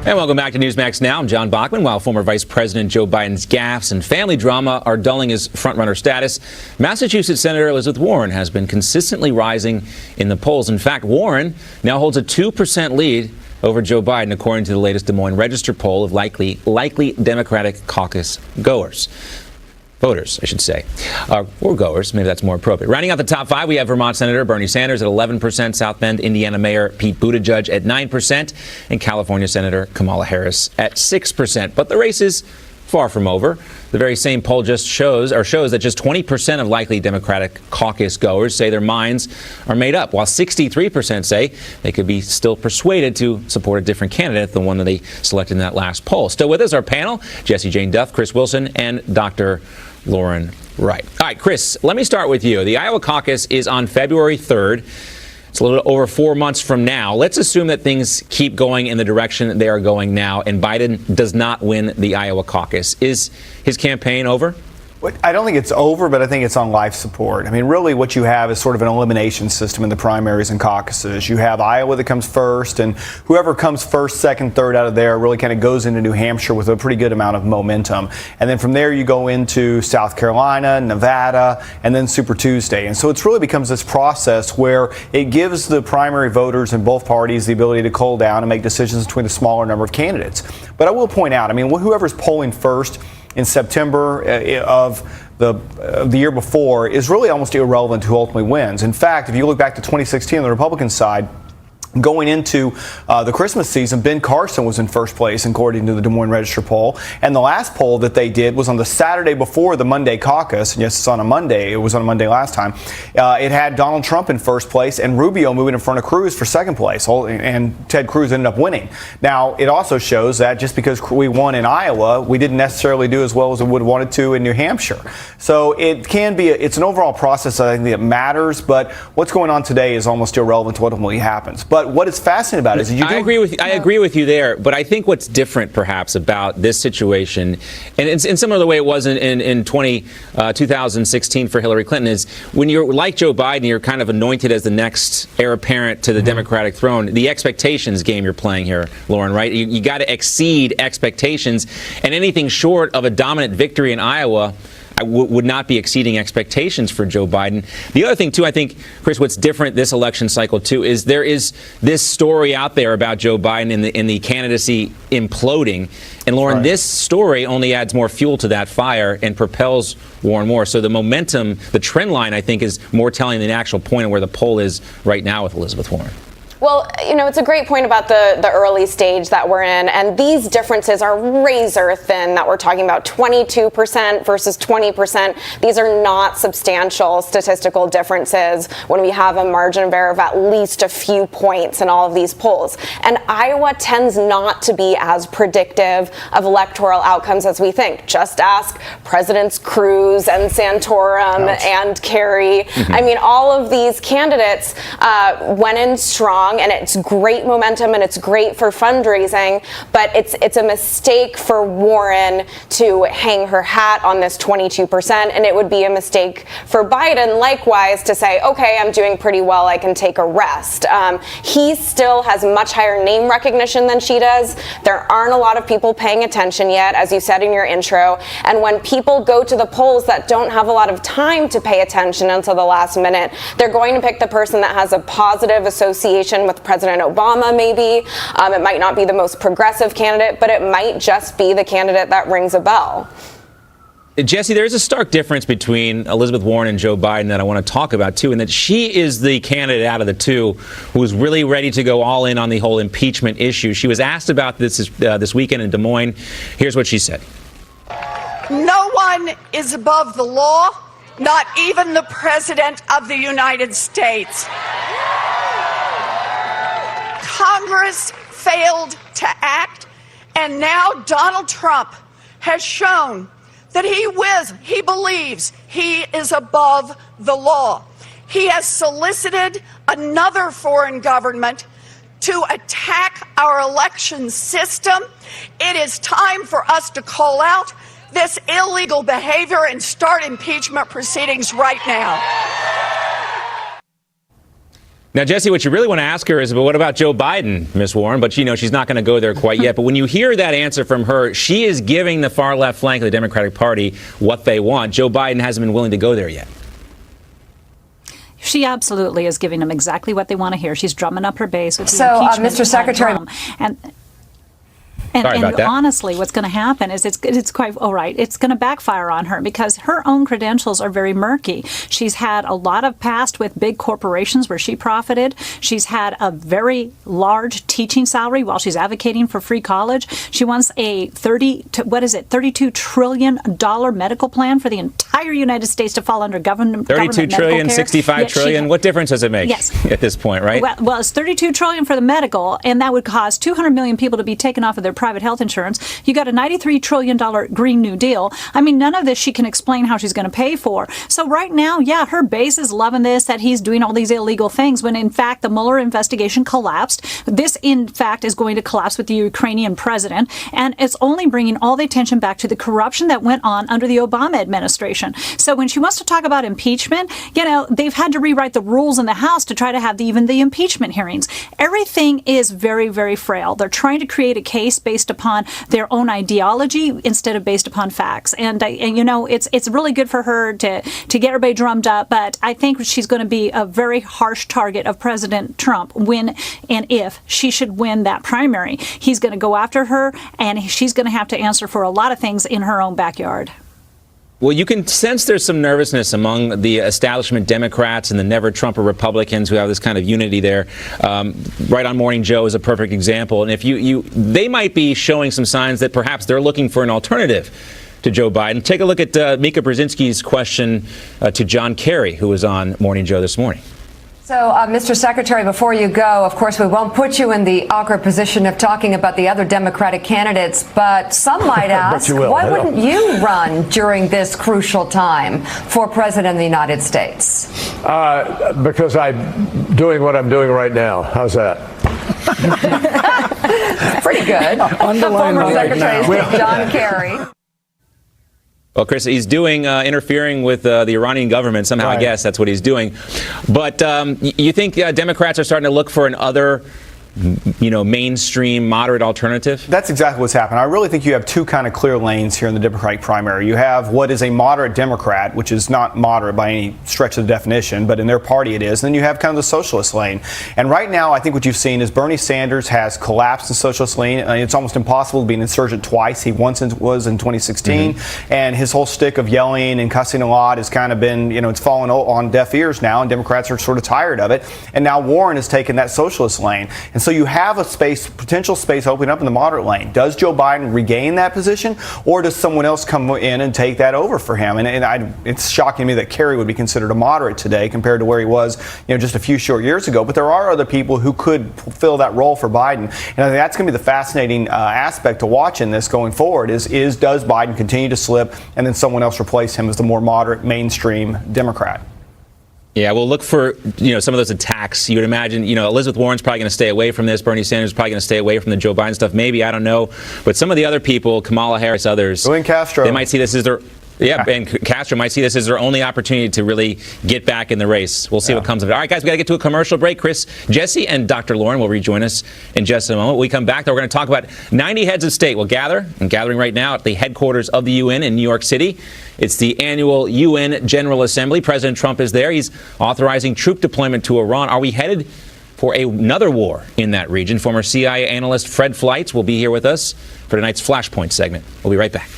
And welcome back to Newsmax Now. I'm John Bachman. While former Vice President Joe Biden's gaffes and family drama are dulling his frontrunner status, Massachusetts Senator Elizabeth Warren has been consistently rising in the polls. In fact, Warren now holds a 2% lead over Joe Biden, according to the latest Des Moines Register poll of likely Democratic caucus goers. Voters, I should say, or goers. Maybe that's more appropriate. Rounding out the top five, we have Vermont Senator Bernie Sanders at 11%, South Bend, Indiana Mayor Pete Buttigieg at 9%, and California Senator Kamala Harris at 6%. But the race is far from over. The very same poll just shows that just 20% of likely Democratic caucus goers say their minds are made up, while 63% say they could be still persuaded to support a different candidate than the one that they selected in that last poll. Still with us, our panel, Jessie Jane Duff, Chris Wilson, and Dr. Lauren Wright. All right, Chris, let me start with you. The Iowa caucus is on February 3rd. It's a little over 4 months from now. Let's assume that things keep going in the direction they are going now and Biden does not win the Iowa caucus. Is his campaign over? I don't think it's over, but I think it's on life support. I mean, really what you have is sort of an elimination system in the primaries and caucuses. You have Iowa that comes first, and whoever comes first, second, third out of there really kind of goes into New Hampshire with a pretty good amount of momentum. And then from there you go into South Carolina, Nevada, and then Super Tuesday. And so it really becomes this process where it gives the primary voters in both parties the ability to cull down and make decisions between a smaller number of candidates. But I will point out, I mean, whoever's polling first in September of the year before is really almost irrelevant to who ultimately wins. In fact, if you look back to 2016 on the Republican side, going into the Christmas season, Ben Carson was in first place, according to the Des Moines Register poll. And the last poll that they did was on the Saturday before the Monday caucus. And yes, it's on a Monday. It was on a Monday last time. It had Donald Trump in first place and Rubio moving in front of Cruz for second place. And Ted Cruz ended up winning. Now, it also shows that just because we won in Iowa, we didn't necessarily do as well as we would have wanted to in New Hampshire. So it can be, it's an overall process I think that matters. But what's going on today is almost irrelevant to what ultimately happens. But what is fascinating about it is I agree with you there, but I think what's different perhaps about this situation, and in similar to the way it was in 2016 for Hillary Clinton, is when you're like Joe Biden, you're kind of anointed as the next heir apparent to the Democratic throne. The expectations game you're playing here, Lauren, right? You got to exceed expectations, and anything short of a dominant victory in Iowa would not be exceeding expectations for Joe Biden. The other thing, too, I think, Chris, what's different this election cycle, too, is there is this story out there about Joe Biden in the candidacy imploding. And, Lauren, right, this story only adds more fuel to that fire and propels Warren more. So the momentum, the trend line, I think, is more telling than the actual point of where the poll is right now with Elizabeth Warren. Well, you know, it's a great point about the early stage that we're in, and these differences are razor thin that we're talking about, 22% versus 20%. These are not substantial statistical differences when we have a margin of error of at least a few points in all of these polls. And Iowa tends not to be as predictive of electoral outcomes as we think. Just ask Presidents Cruz and Santorum and Kerry. I mean, all of these candidates went in strong. And it's great momentum and it's great for fundraising, but it's a mistake for Warren to hang her hat on this 22%, and it would be a mistake for Biden likewise to say, okay, I'm doing pretty well, I can take a rest. He still has much higher name recognition than she does. There aren't a lot of people paying attention yet, as you said in your intro, and when people go to the polls that don't have a lot of time to pay attention until the last minute, they're going to pick the person that has a positive association with President Obama, maybe. It might not be the most progressive candidate, but it might just be the candidate that rings a bell. Jessie, there is a stark difference between Elizabeth Warren and Joe Biden that I want to talk about, too, and that she is the candidate out of the two who's really ready to go all in on the whole impeachment issue. She was asked about this weekend in Des Moines. Here's what she said. No one is above the law, not even the President of the United States. Congress failed to act, and now Donald Trump has shown that he believes he is above the law. He has solicited another foreign government to attack our election system. It is time for us to call out this illegal behavior and start impeachment proceedings right now. Now, Jesse, what you really want to ask her is, but what about Joe Biden, Miss Warren? But, she's not going to go there quite yet. But when you hear that answer from her, she is giving the far left flank of the Democratic Party what they want. Joe Biden hasn't been willing to go there yet. She absolutely is giving them exactly what they want to hear. She's drumming up her base with the impeachment Mr. Secretary. And honestly, what's going to happen is it's quite all right. It's going to backfire on her because her own credentials are very murky. She's had a lot of past with big corporations where she profited. She's had a very large teaching salary while she's advocating for free college. She wants a $32 trillion medical plan for the entire United States to fall under government. 32 trillion, 65 trillion. What difference does it make at this point, right? Well, it's 32 trillion for the medical, and that would cause 200 million people to be taken off of their private health insurance. You got a $93 trillion Green New Deal. I mean, none of this she can explain how she's going to pay for. So right now, her base is loving this, that he's doing all these illegal things, when in fact the Mueller investigation collapsed. This, in fact, is going to collapse with the Ukrainian president, and it's only bringing all the attention back to the corruption that went on under the Obama administration. So when she wants to talk about impeachment, they've had to rewrite the rules in the House to try to have even the impeachment hearings. Everything is very, very frail. They're trying to create a case based upon their own ideology instead of based upon facts. And it's really good for her to get everybody drummed up, but I think she's going to be a very harsh target of President Trump when and if she should win that primary. He's going to go after her, and she's going to have to answer for a lot of things in her own backyard. Well, you can sense there's some nervousness among the establishment Democrats and the never-Trumper Republicans who have this kind of unity there. Right on Morning Joe is a perfect example. And if they might be showing some signs that perhaps they're looking for an alternative to Joe Biden. Take a look at Mika Brzezinski's question to John Kerry, who was on Morning Joe this morning. So, Mr. Secretary, before you go, of course, we won't put you in the awkward position of talking about the other Democratic candidates, but some might ask, why wouldn't you run during this crucial time for President of the United States? Because I'm doing what I'm doing right now. How's that? Pretty good. Underline Former right Secretary of State John Kerry. Well, Chris, he's doing interfering with the Iranian government. Somehow, I guess that's what he's doing. But you think Democrats are starting to look for an other mainstream, moderate alternative? That's exactly what's happened. I really think you have two kind of clear lanes here in the Democratic primary. You have what is a moderate Democrat, which is not moderate by any stretch of the definition, but in their party it is. And then you have kind of the socialist lane. And right now, I think what you've seen is Bernie Sanders has collapsed the socialist lane. It's almost impossible to be an insurgent twice. He once was in 2016. And his whole stick of yelling and cussing a lot has kind of been, it's fallen on deaf ears now, and Democrats are sort of tired of it. And now Warren has taken that socialist lane. And so you have a potential space opening up in the moderate lane. Does Joe Biden regain that position, or does someone else come in and take that over for him? And it's shocking to me that Kerry would be considered a moderate today compared to where he was, just a few short years ago. But there are other people who could fulfill that role for Biden. And I think that's going to be the fascinating aspect to watch in this going forward is does Biden continue to slip and then someone else replace him as the more moderate mainstream Democrat? Yeah, we'll look for, some of those attacks. You would imagine, Elizabeth Warren's probably going to stay away from this. Bernie Sanders is probably going to stay away from the Joe Biden stuff. Maybe, I don't know. But some of the other people, Kamala Harris, others, Julian Castro, they might see this as their... Yeah, and Castro might see this as their only opportunity to really get back in the race. We'll see what comes of it. All right, guys, we got to get to a commercial break. Chris, Jesse, and Dr. Lauren will rejoin us in just a moment. When we come back, though, we're going to talk about 90 heads of state will gather, and gathering right now at the headquarters of the UN in New York City. It's the annual UN General Assembly. President Trump is there. He's authorizing troop deployment to Iran. Are we headed for another war in that region? Former CIA analyst Fred Fleitz will be here with us for tonight's Flashpoint segment. We'll be right back.